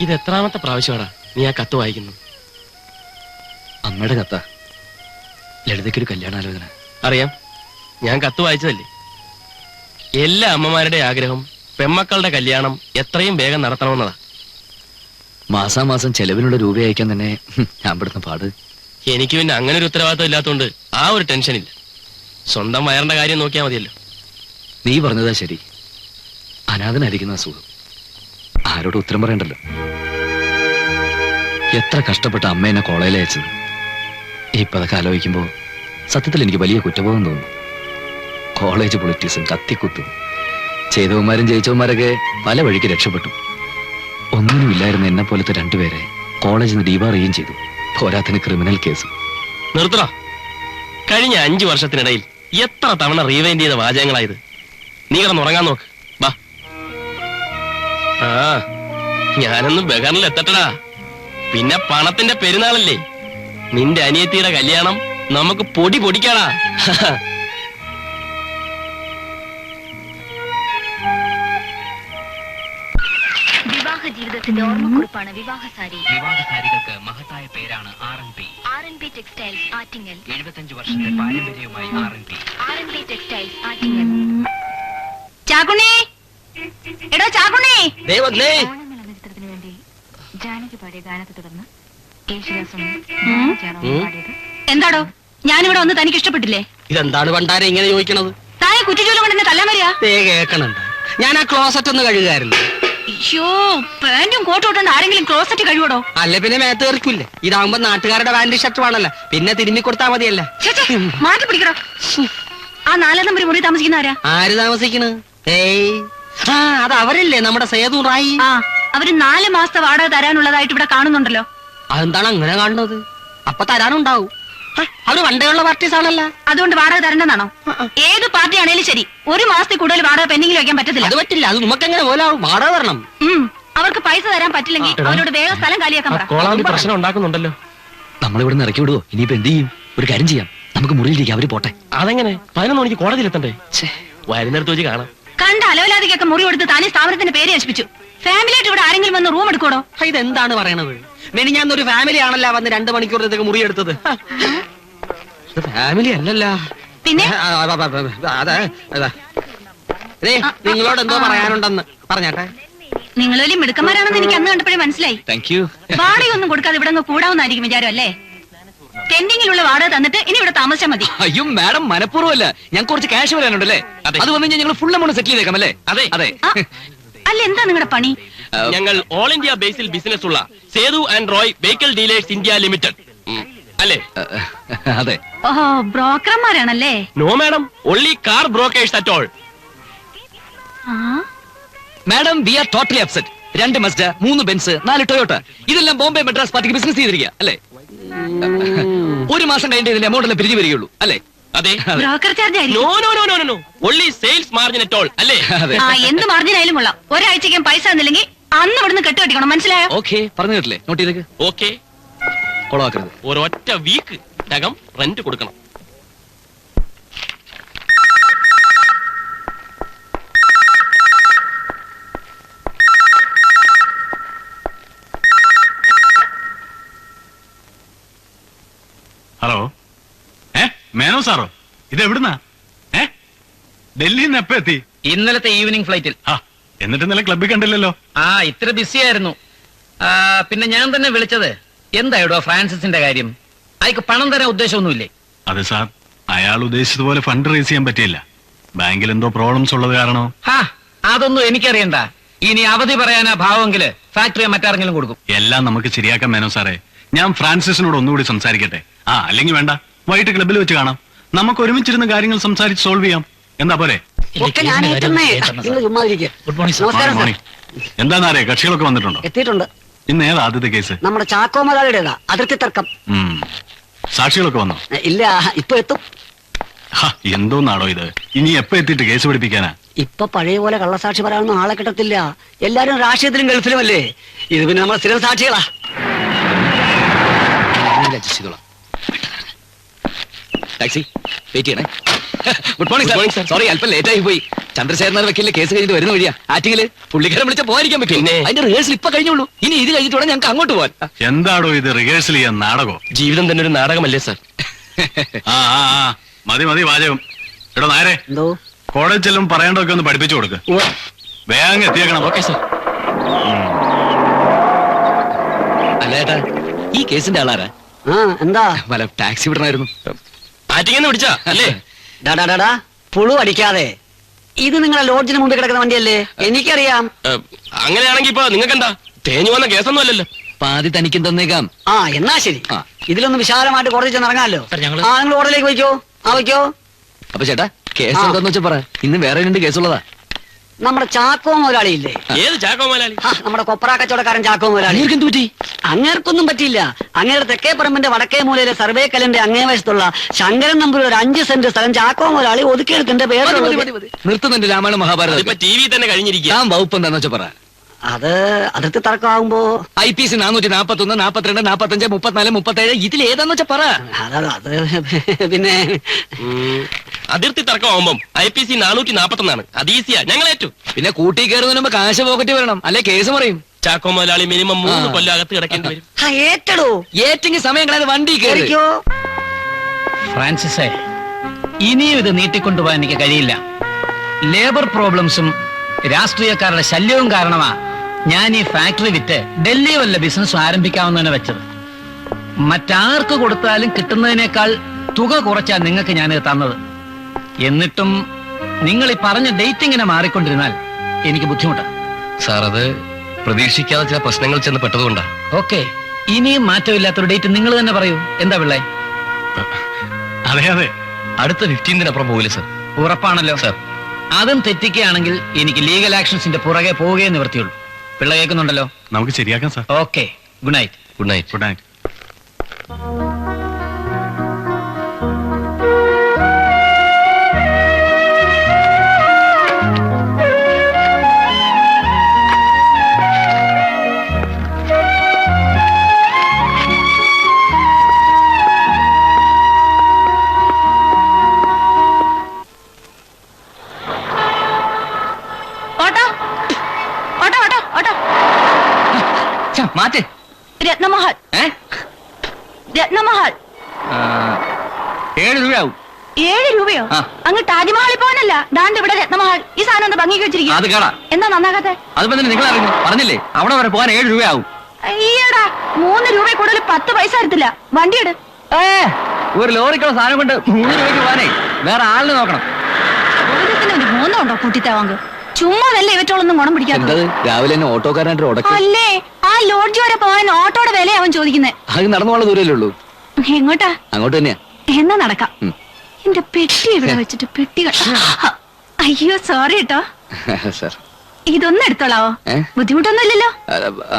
ഇത് എത്രാമത്തെ പ്രാവശ്യമാടാ നീ ആ കത്ത് വായിക്കുന്നു? അമ്മയുടെ കത്ത. ലളിതയ്ക്കൊരു കല്യാണാലോചന. അറിയാം, ഞാൻ കത്ത് വായിച്ചതല്ലേ. എല്ലാ അമ്മമാരുടെ ആഗ്രഹം പെമ്മക്കളുടെ കല്യാണം എത്രയും വേഗം നടത്തണമെന്നതാ. മാസാമാസം ചെലവിനുള്ള രൂപ അയക്കാൻ തന്നെ ഞാൻ പെടുന്ന പാട്. എനിക്ക് പിന്നെ അങ്ങനെ ഒരു ഉത്തരവാദിത്വം ഇല്ലാത്തതുകൊണ്ട് ആ ഒരു ടെൻഷനില്ല. സ്വന്തം വയറിന്റെ കാര്യം നോക്കിയാൽ മതിയല്ലോ. നീ പറഞ്ഞതാ ശരി. അനാഥനായിരിക്കുന്ന അസുഖം ആരോട് ഉത്തരം പറയണ്ടല്ലോ. എത്ര കഷ്ടപ്പെട്ട അമ്മ എന്നെ കോളേജിൽ അയച്ചത്. ഇപ്പൊ അതൊക്കെ ആലോചിക്കുമ്പോ സത്യത്തിൽ എനിക്ക് വലിയ കുറ്റബോധം തോന്നുന്നു. കോളേജ് പൊളിറ്റിക്സും കത്തിക്കുത്തും ചെയ്തവന്മാരും ജയിച്ചവന്മാരൊക്കെ പല വഴിക്ക് രക്ഷപ്പെട്ടു. ഒന്നിനുമില്ലായിരുന്ന എന്നെ പോലത്തെ രണ്ടുപേരെ കോളേജിൽ നിന്ന് ഡീബാറുകയും ചെയ്തു. പോരാത്തിന് ക്രിമിനൽ കേസ്. നിർത്തറ. കഴിഞ്ഞ 5 വർഷത്തിനിടയിൽ എത്ര തവണ റീവൈൻഡ് ചെയ്ത വാചകങ്ങളായത്. നീ കിടന്നുറങ്ങാൻ നോക്ക്. ബാ. ആ, ഞാനൊന്ന് ബഹറിൽ എത്തട്ടടാ. പിന്നെ പണത്തിന്റെ പെരുന്നാളല്ലേ. നിന്റെ അനിയത്തിയുടെ കല്യാണം നമുക്ക് പൊടി പൊടിക്കാടാ. വിവാഹ ജീവിതത്തിന്റെ ഓർമ്മക്കുറിപ്പാണ് വിവാഹ സാരി. വിവാഹ സാരികൾക്ക് മഹത്തായ പേരാണ് R&B ടെക്സ്റ്റൈൽസ് ആറ്റിങ്ങൽ. 75 വർഷത്തെ പാരമ്പര്യവുമായി R&B ടെക്സ്റ്റൈൽസ് ആറ്റിങ്ങൽ. ചാകുണ്ണി, എടോ ചാകുണ്ണി. ഓണമെന്ന ചിത്രത്തിന് വേണ്ടി ജാനകി പാടിയ ഗാനത്തെ തുടർന്ന് യേശുദാസും പാടിയത്. എന്താടോ ഞാനിവിടെ വന്ന് തനിക്ക് ഇഷ്ടപ്പെട്ടില്ലേ? ഇതെന്താണ് പണ്ടാരെ ഇങ്ങനെ ചോദിക്കണത്? തായ കുറ്റിച്ചോലും കൊണ്ട് എന്നെ തല്ലാൻ വരിക? കേക്കണുണ്ട്. ഞാൻ ആ ക്ലോസറ്റ് ഒന്ന് കഴുകാറില്ല. അയ്യോ, പാന്റും കോട്ടും ഇട്ടുകൊണ്ട് ആരെങ്കിലും ക്ലോസറ്റ് കഴിവടോ? അല്ലെ പിന്നെ മേത്ത് കയറിക്കില്ലേ. ഇതാവുമ്പോ നാട്ടുകാരുടെ പാന്റ് ഷർട്ട് വേണല്ലോ, പിന്നെ തിരുമ്മി കൊടുത്താ മതിയല്ല. മാറ്റി പിടിക്കടോ. ആ 4 നമ്പർ മുറി താമസിക്കുന്നവരാ? ആര് താമസിക്കണ്? ഏയ്, ആ അത് അവരല്ലേ നമ്മുടെ സേതു റായി. ആ, അവര് 4 മാസത്തെ വാടക തരാനുള്ളതായിട്ട് ഇവിടെ കാണുന്നുണ്ടല്ലോ. അതെന്താണ് അങ്ങനെ കാണുന്നത്? അപ്പൊ തരാനുണ്ടാവും. അവര് പണ്ടേയുള്ള പാർട്ടീസ് ആണല്ല. അതുകൊണ്ട് വാടക തരണ്ടെന്നാണോ? ഏത് പാർട്ടി ആണേലും ശരി, 1 മാസത്തിൽ കൂടുതൽ വാടക പെൻഡിങ്ങിൽ വെക്കാൻ പറ്റത്തില്ല. അത് പറ്റില്ല. അത് നമുക്കെങ്ങനെ പോലാവും. വാടക തരണം. അവർക്ക് പൈസ തരാൻ പറ്റില്ലെങ്കിൽ അവരോട് വേഗം സ്ഥലം കാലിയാക്കാൻ പറ. കോളാമ്പി പ്രശ്നം ഉണ്ടാക്കുന്നുണ്ടല്ലോ. നമ്മളിവിടെ ഇറക്കി വിടുവോ? ഇനിയിപ്പോ എന്ത് ചെയ്യും? ഒരു കാര്യം ചെയ്യാം, നമുക്ക് മുറിയിലേക്ക് അവര് പോട്ടെ. അതെങ്ങനെ? 11 മണിക്ക് കോടതിയിലെത്തണ്ടേ? വരുന്നിടത്ത് വെച്ച് കാണാം. കണ്ട അലവലാതിക്കൊക്കെ മുറി കൊടുത്ത് താനേ സ്ഥാപനത്തിന്റെ പേര് നശിപ്പിച്ചു. ഫാമിലിയായിട്ട് ഇവിടെ ആരെങ്കിലും വന്ന് റൂം എടുക്കോടോ? ഇതെന്താണ് പറയണത്? മെനിഞ്ഞാന്നൊരു ഫാമിലി ആണല്ലോ വന്ന് 2 മണിക്കൂറത്തേക്ക് മുറി എടുത്തത്. ഫാമിലി അല്ലല്ല. പിന്നെ നിങ്ങളോട് എന്തോ പറയാനുണ്ടെന്ന് പറഞ്ഞാട്ടെ. നിങ്ങൾ വലിയ മിടുക്കന്മാരാണെന്ന് എനിക്ക് അന്ന് കണ്ടപ്പോഴേ മനസ്സിലായി. വാടകയൊന്നും കൊടുക്കാതെ ഇവിടെ കൂടാവുന്നായിരിക്കും വിചാരം അല്ലേ? പെൻഡിങ്ങിലുള്ള വാടക തന്നിട്ട് ഇനി ഇവിടെ താമസിച്ചാൽ മതി. അയ്യോ മാഡം, മനഃപൂർവ്വമല്ല. ഞാൻ കുറച്ച് ക്യാഷ് വരാനുണ്ടല്ലേ. അത് വന്നു കഴിഞ്ഞാൽ ഞങ്ങൾ ഫുൾ എമൗണ്ട് സെറ്റിൽ ചെയ്തേക്കാം അല്ലേ? അതെ അതെ. അല്ല, എന്താ നിങ്ങളുടെ പണി? ഞങ്ങൾ ഓൾ ഇന്ത്യ ബേസിൽ ബിസിനസ് ഉള്ള Sethu and Roy vehicle dealers India limited അല്ലേ? അതെ. ഓഹോ, ബ്രോക്കർമാരാണല്ലേ? No madam, only car brokers at all. Madam, we are totally upset. 2 Mazda, 3 Benz, 4 Toyota, ഇതെല്ലാം ബോംബെ മദ്രാസ് പാർട്ടിക്ക് ബിസിനസ് ചെയ്തിരിക്കുക അല്ലേ? 1 മാസം കഴിഞ്ഞിട്ട് ഇതിന്റെ എമൗണ്ട് എല്ലാം പിരിഞ്ഞു വരികയുള്ളൂ അല്ലേ? അതെ. Broker charge no no no no no, only sales margin at all അല്ലേ? എന്ത് മാർജിൻ ആയാലും കൊള്ളാം. ഒരാഴ്ചയ്ക്കും പൈസ തന്നില്ലെങ്കിൽ അന്ന് ഇവിടുന്ന് കെട്ടുകെട്ടിക്കണം, മനസ്സിലായോ? ഓക്കെ, പറഞ്ഞു കേട്ടില്ലേ? നോട്ട് ചെയ്തേക്ക്. ഓക്കെ, കൊളവാക്കരുത്. ഒരൊറ്റ വീക്ക് ടകം റെന്റ് കൊടുക്കണം. ഹലോ, മേനോ സാറോ? ഇത് എവിടുന്നാ? ഡൽഹിയിൽ നിന്ന് എപ്പോ എത്തി? ഇന്നലത്തെ ഈവനിങ് ഫ്ലൈറ്റിൽ. എന്നിട്ട് ഇന്നലെ ക്ലബ്ബിൽ കണ്ടില്ലല്ലോ. ഇത്ര ബിസി ആയിരുന്നു. പിന്നെ ഞാൻ തന്നെ വിളിച്ചത് എന്തായിടോ ഫ്രാൻസിന്റെ കാര്യം? അയക്ക് പണം തരാൻ ഉദ്ദേശമൊന്നുമില്ലേ? അതെ സാർ, അയാൾ ഉദ്ദേശിച്ചതുപോലെ ഫണ്ട് റേസ് ചെയ്യാൻ പറ്റിയില്ല. ബാങ്കിൽ എന്തോ പ്രോബ്ലംസ് ഉള്ളത് കാരണോ? അതൊന്നും എനിക്കറിയണ്ട. ഇനി അവധി പറയാനാ ഭാവമെങ്കില് ഫാക്ടറി മറ്റാരെങ്കിലും കൊടുക്കും. എല്ലാം നമുക്ക് ശരിയാക്കാം മേനോ സാറേ. ഞാൻ ഫ്രാൻസിസിനോട് ഒന്നുകൂടി സംസാരിക്കട്ടെ. അല്ലെങ്കിൽ വേണ്ട, വൈകിട്ട് ക്ലബ്ബിൽ വെച്ച് കാണാം. നമുക്ക് ഒരുമിച്ചിരുന്ന കാര്യങ്ങൾ സംസാരിച്ച് സോൾവ് ചെയ്യാം. എന്താ പോരെ? എന്താന്നറിയ, കക്ഷികളൊക്കെ വന്നിട്ടുണ്ടോ? എത്തിയിട്ടുണ്ട്. ഇന്ന് ഏതാ ആദ്യത്തെ കേസ്? നമ്മുടെ ചാക്കോ മുതലാളിയുടേതാ, അതിർത്തി തർക്കം. സാക്ഷികളൊക്കെ വന്നോ? ഇല്ല, ഇപ്പൊ എത്തും. എന്തോന്നാടോ ഇത്? ഇനി എപ്പോ എത്തിയിട്ട് കേസ് പിടിപ്പിക്കാനാ? ഇപ്പൊ പഴയ പോലെ കള്ളസാക്ഷി പറയാനൊന്നും ആളെ കിട്ടത്തില്ല. എല്ലാരും രാഷ്ട്രീയത്തിലും ഗൾഫിലും അല്ലേ. ഇത് പിന്നെ നമ്മൾ സ്ഥിരം സാക്ഷികളാ. ടാക്സി വെയിറ്റ് ചെയ്യണേ. Good morning sir. സോറി, അല്പം ലേറ്റ് ആയി പോയി. ചന്ദ്രശേഖരൻ വക്കീലിലെ കേസ് കഴിഞ്ഞിട്ട് വരുന്ന വഴിയാ ആറ്റിങ്ങില് പുള്ളിക്കാരൻ വിളിച്ച പോകാതിരിക്കാൻ പറ്റും പിന്നെ? അതിന്റെ റിഹേഴ്സൽ ഇപ്പൊ കഴിഞ്ഞുള്ളൂ. ഇനി ഇത് കഴിഞ്ഞിട്ട് വേണം ഞങ്ങൾക്ക് അങ്ങോട്ട് പോവാൻ. എന്താടോ ഇത് റിഹേഴ്സൽ ചെയ്യാൻ നാടകോ? ജീവിതം തന്നെ ഒരു നാടകമല്ലേ സാർ? ആ ആ ആ മതി മതി വാചകം. എടോ നേരെ എന്തോ കോളേജ് ചെല്ലും പറയേണ്ടതൊക്കെ ഒന്ന് പഠിപ്പിച്ചു കൊടുക്ക്. വേഗം എത്തിയേക്കണം. Okay sir. അല്ല ഏട്ടാ, ഈ കേസിന്റെ ആളാരാ? ആ എന്താ വല്ല ടാക്സി വിടണമായിരുന്നു. ആറ്റിങ്ങന്ന് പിടിച്ചാ അല്ലേ? ഡാ പുളു അടിക്കാതെ. ഇത് നിങ്ങളെ ലോഡ്ജിന് മുമ്പിൽ കിടക്കുന്ന വണ്ടിയല്ലേ? എനിക്കറിയാം. അങ്ങനെയാണെങ്കി ഇപ്പൊ നിങ്ങൾക്ക് എന്താ തേഞ്ഞു വന്ന കേസൊന്നും അല്ലല്ലോ. പാതി തനിക്കും തന്നേക്കാം. ആ എന്നാ ശരി. ആ. ഇതിലൊന്ന് വിശാലമായിട്ട് കോടതി ചെന്ന് ഇറങ്ങാമല്ലോ. ആ നിങ്ങൾ കോടതിയിലേക്ക് വയ്ക്കോ. ആ വയ്ക്കോ. അപ്പൊ ചേട്ടാ കേസ് ആ. എന്താന്ന് വെച്ചാ പറ. ഇന്ന് വേറെ 2 കേസുള്ളതാ. നമ്മുടെ ചാക്കോ മുതലാളി ഇല്ലേ? ഏത് ചാക്കോ മുതലാളി? നമ്മുടെ കൊപ്ര കച്ചവടക്കാരൻ ചാക്കോ മുതലാളി. എന്ത് പറ്റി? അങ്ങേർക്കൊന്നും പറ്റിയില്ല. അങ്ങയുടെ തെക്കേ പറമ്പിന്റെ വടക്കേ മൂലയിലെ സർവേ കല്ലിന്റെ അങ്ങേ വശത്തുള്ള ശങ്കരൻ നമ്പൂരി ഒരു 5 സെന്റ് സ്ഥലം ചാക്കോ മുതലാളി ഒതുക്കിയെടുത്തിന്റെ പേര്. നിർത്തുന്നുണ്ട് രാമായണ മഹാഭാരതം. ഇപ്പൊ ടി വി തന്നെ കഴിഞ്ഞിരിക്കുക. ഞാൻ വകുപ്പ് എന്താന്ന് വെച്ചാ പറ. അത് അതിർത്തി തർക്കമാകുമ്പോ IPC 441, 42, 45, 34, 37 ഇതിൽ ഏതാന്ന് വെച്ചാ പറ. അത് പിന്നെ അതിർത്തി തർക്കമാകുമ്പം IPC 441 അത് ഈസിയാ, ഞങ്ങൾ ഏറ്റു. പിന്നെ കൂട്ടി കയറുന്നതിന് മുമ്പ് കാശ് പോക്കറ്റ് വരണം, അല്ലെ കേസ് പറയും. ചാക്കോ മുതലാളി മിനിമം 3 ആ. കൊല്ലം അകത്ത് കിടക്കേണ്ടി വരും. ഏറ്റടോ ഏറ്റെങ്കിൽ സമയം കളയാതെ വണ്ടി കയറി. കേറിക്കോ. ഫ്രാൻസിസേ, ഇനിയും ഇത് നീട്ടിക്കൊണ്ടുപോകാൻ എനിക്ക് കഴിയില്ല. ലേബർ പ്രോബ്ലംസും രാഷ്ട്രീയക്കാരുടെ ശല്യവും കാരണമാ ഞാൻ ഈ ഫാക്ടറി വിറ്റ് ഡൽഹി വല്ല ബിസിനസ് ആരംഭിക്കാമെന്ന് വെച്ചത്. മറ്റാർക്ക് കൊടുത്താലും കിട്ടുന്നതിനേക്കാൾ തുക കുറച്ചാ നിങ്ങൾക്ക് ഞാൻ തന്നത്. എന്നിട്ടും നിങ്ങൾ ഈ പറഞ്ഞ ഡേറ്റിങ്ങിനെ മാറിക്കൊണ്ടിരുന്നാൽ എനിക്ക് ബുദ്ധിമുട്ടാണ്. സാർ അത് പ്രതീക്ഷിക്കാതെ ചില പ്രശ്നങ്ങൾ ചെന്ന് പെട്ടതുകൊണ്ടാ. ഓക്കെ, ഇനിയും മാറ്റമില്ലാത്തൊരു ഡേറ്റ് നിങ്ങൾ തന്നെ പറയൂ. എന്താ പിള്ളേ? അതെ അതെ, അടുത്ത 15-നപ്പുറം പോകില്ല സാർ. ഉറപ്പാണല്ലോ സാർ. അതും തെറ്റിക്കുകയാണെങ്കിൽ എനിക്ക് ലീഗൽ ആക്ഷൻസിന്റെ പുറകെ പോവുകയെ നിവൃത്തിയുള്ളൂ. പിള്ള കേൾക്കുന്നുണ്ടല്ലോ? നമുക്ക് ശരിയാക്കാം sir. Okay, good night. Good night. Good night. Auto auto auto auto. മാറ്റ്. രത്നമഹൽ, രത്നമഹൽ. 7 രൂപയാവും. 7 രൂപയോ? ആ. അങ്ങ് താജ്മഹലിൽ പോകാനല്ല, ദാണ്ട് ഇവിടെ രത്നമഹൽ. ഈ സാധനം എന്താ ഭംഗിക്ക് വെച്ചിരിക്കും? അത് കേടാ. എന്താ നന്നാകാത്തെ? അതിപ്പോ തന്നെ നിങ്ങൾ അറിഞ്ഞു പറഞ്ഞില്ലേ, അവിടെ വരെ പോകാൻ 7 രൂപയാവും. അയ്യടാ, 3 രൂപ കൂടുതൽ 10 പൈസ എടുത്തില്ല. വണ്ടി എടു. ഒരു ലോറിക്കുള്ള സാധനം കൊണ്ട് 3 രൂപയ്ക്ക് പോകാനേ വേറെ ആളിനെ നോക്കണം. ഒരു മൂന്നുണ്ടോ കൂട്ടിത്താവാങ്ക്? ചുമ്മാ വല്ല ഇവറ്റോളൊന്നും ഗുണം പിടിക്കാത്തത്. എന്തത് രാവിലെ തന്നെ ഓട്ടോക്കാരനായിട്ട് ഉടക്കി. അല്ലേ, ആ ലോഡ്ജ് വരെ പോകാൻ ഓട്ടോയുടെ വില അവൻ ചോദിക്കുന്നേ. അത് നടന്നു പോകാനുള്ള ദൂരല്ലേ ഉള്ളൂ. എങ്ങോട്ടാ? അങ്ങോട്ട് തന്നെയാ. എന്നാ നടക്കാം. ഉം. എന്റെ പെട്ടി ഇവിടെ വെച്ചിട്ട് പെട്ടി അയ്യോ സോറി കേട്ടോ. സാർ ഇതൊന്നും എടുത്തോളാവോ? ഏ? ബുദ്ധിമുട്ടൊന്നും ഇല്ലല്ലോ. ആ